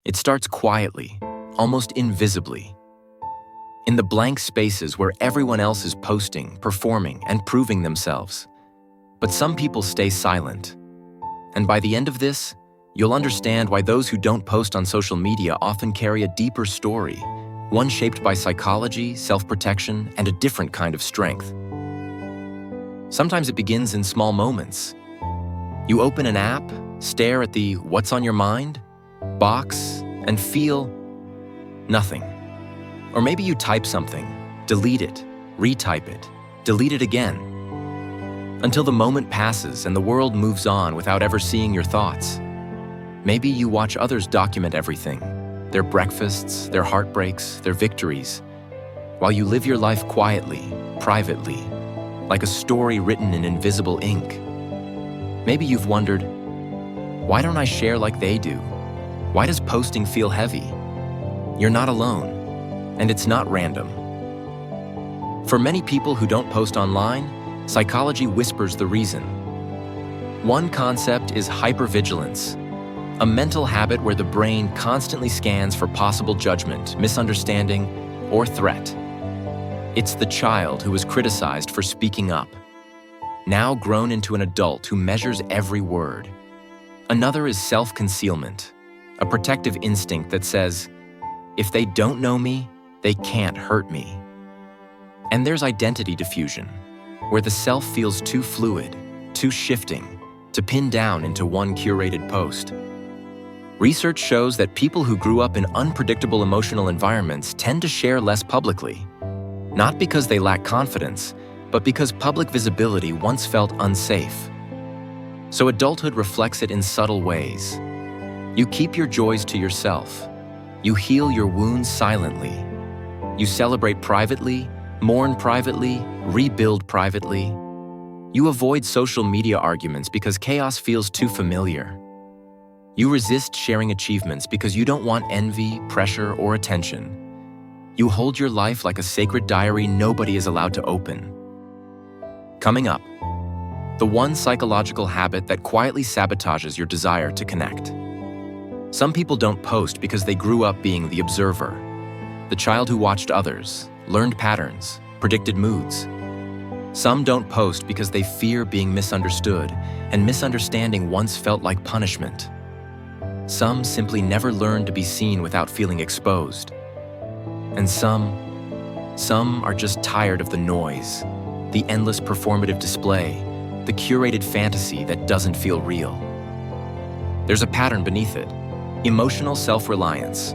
It starts quietly, almost invisibly, in the blank spaces where everyone else is posting, performing, and proving themselves. But some people stay silent. And by the end of this, you'll understand why those who don't post on social media often carry a deeper story, one shaped by psychology, self-protection, and a different kind of strength. Sometimes it begins in small moments. You open an app, stare at the "What's on your mind?" box, and feel nothing. Or maybe you type something, delete it, retype it, delete it again, until the moment passes and the world moves on without ever seeing your thoughts. Maybe you watch others document everything, their breakfasts, their heartbreaks, their victories, while you live your life quietly, privately, like a story written in invisible ink. Maybe you've wondered, why don't I share like they do? Why does posting feel heavy? You're not alone, and it's not random. For many people who don't post online, psychology whispers the reason. One concept is hypervigilance, a mental habit where the brain constantly scans for possible judgment, misunderstanding, or threat. It's the child who was criticized for speaking up, now grown into an adult who measures every word. Another is self-concealment, a protective instinct that says, if they don't know me, they can't hurt me. And there's identity diffusion, where the self feels too fluid, too shifting, to pin down into one curated post. Research shows that people who grew up in unpredictable emotional environments tend to share less publicly, not because they lack confidence, but because public visibility once felt unsafe. So adulthood reflects it in subtle ways. You keep your joys to yourself. You heal your wounds silently. You celebrate privately, mourn privately, rebuild privately. You avoid social media arguments because chaos feels too familiar. You resist sharing achievements because you don't want envy, pressure, or attention. You hold your life like a sacred diary nobody is allowed to open. Coming up, the one psychological habit that quietly sabotages your desire to connect. Some people don't post because they grew up being the observer, the child who watched others, learned patterns, predicted moods. Some don't post because they fear being misunderstood, and misunderstanding once felt like punishment. Some simply never learned to be seen without feeling exposed. And some are just tired of the noise, the endless performative display, the curated fantasy that doesn't feel real. There's a pattern beneath it: emotional self-reliance.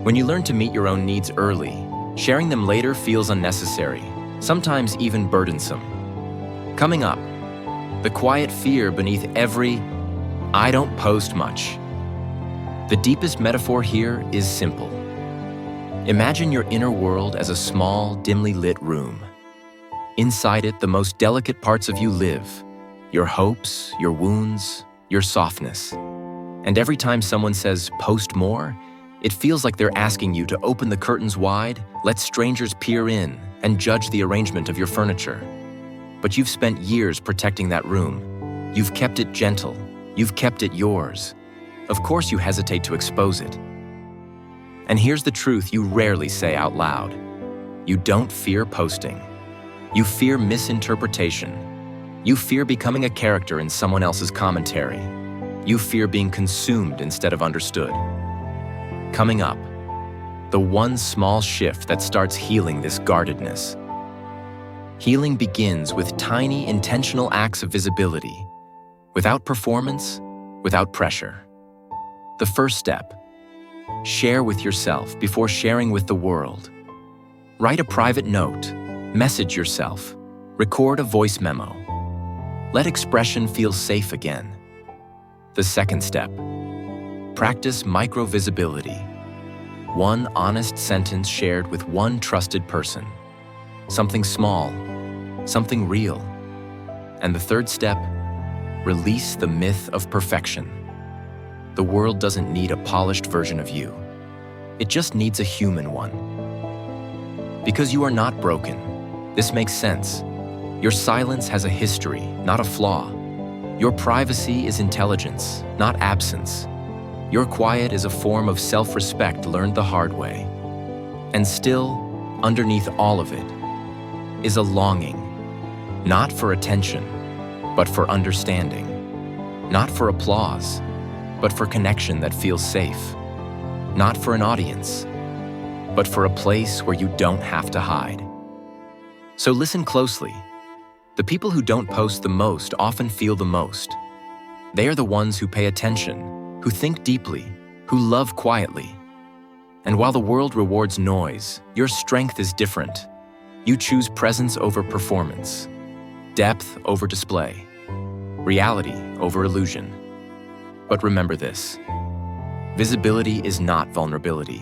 When you learn to meet your own needs early, sharing them later feels unnecessary, sometimes even burdensome. Coming up, the quiet fear beneath every "I don't post much." The deepest metaphor here is simple. Imagine your inner world as a small, dimly lit room. Inside it, the most delicate parts of you live: your hopes, your wounds, your softness. And every time someone says, "Post more," it feels like they're asking you to open the curtains wide, let strangers peer in, and judge the arrangement of your furniture. But you've spent years protecting that room. You've kept it gentle. You've kept it yours. Of course you hesitate to expose it. And here's the truth you rarely say out loud. You don't fear posting. You fear misinterpretation. You fear becoming a character in someone else's commentary. You fear being consumed instead of understood. Coming up, the one small shift that starts healing this guardedness. Healing begins with tiny, intentional acts of visibility, without performance, without pressure. The first step: share with yourself before sharing with the world. Write a private note, message yourself, record a voice memo. Let expression feel safe again. The second step: practice micro-visibility. One honest sentence shared with one trusted person. Something small, something real. And the third step: release the myth of perfection. The world doesn't need a polished version of you. It just needs a human one. Because you are not broken. This makes sense. Your silence has a history, not a flaw. Your privacy is intelligence, not absence. Your quiet is a form of self-respect learned the hard way. And still, underneath all of it, is a longing, not for attention, but for understanding. Not for applause, but for connection that feels safe. Not for an audience, but for a place where you don't have to hide. So listen closely. The people who don't post the most often feel the most. They are the ones who pay attention, who think deeply, who love quietly. And while the world rewards noise, your strength is different. You choose presence over performance, depth over display, reality over illusion. But remember this: visibility is not vulnerability.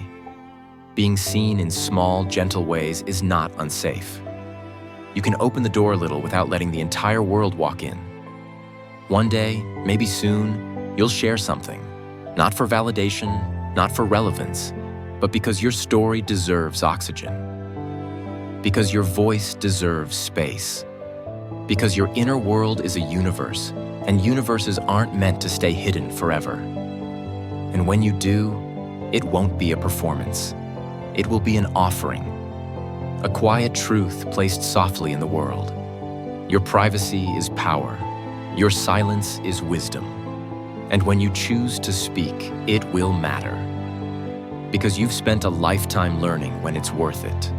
Being seen in small, gentle ways is not unsafe. You can open the door a little without letting the entire world walk in. One day, maybe soon, you'll share something, not for validation, not for relevance, but because your story deserves oxygen. Because your voice deserves space. Because your inner world is a universe, and universes aren't meant to stay hidden forever. And when you do, it won't be a performance. It will be an offering, a quiet truth placed softly in the world. Your privacy is power. Your silence is wisdom. And when you choose to speak, it will matter. Because you've spent a lifetime learning when it's worth it.